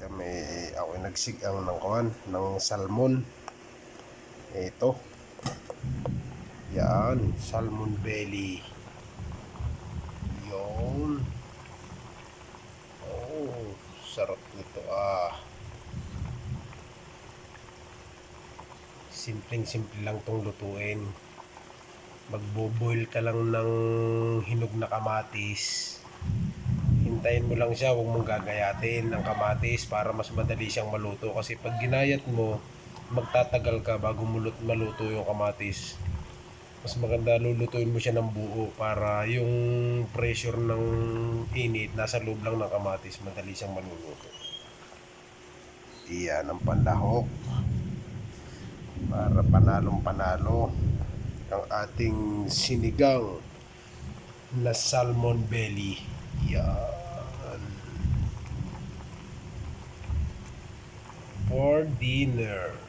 Ako nagsigang ng kuhan ng salmon. Ito. Yan, salmon belly. Yon. Oh, sarap nito Simpleng-simple lang tong lutuin. Magbo-boil ka lang ng hinog na kamatis. Hintayin mo lang siya, huwag mong gagayatin ng kamatis para mas madali siyang maluto. Kasi pag ginayat mo, magtatagal ka bago maluto yung kamatis. Mas maganda lulutuin mo siya ng buo para yung pressure ng init nasa loob lang ng kamatis, madali siyang maluluto. Iyan ang panlahok para panalong panalo ang ating sinigang na salmon belly. Yan. For dinner.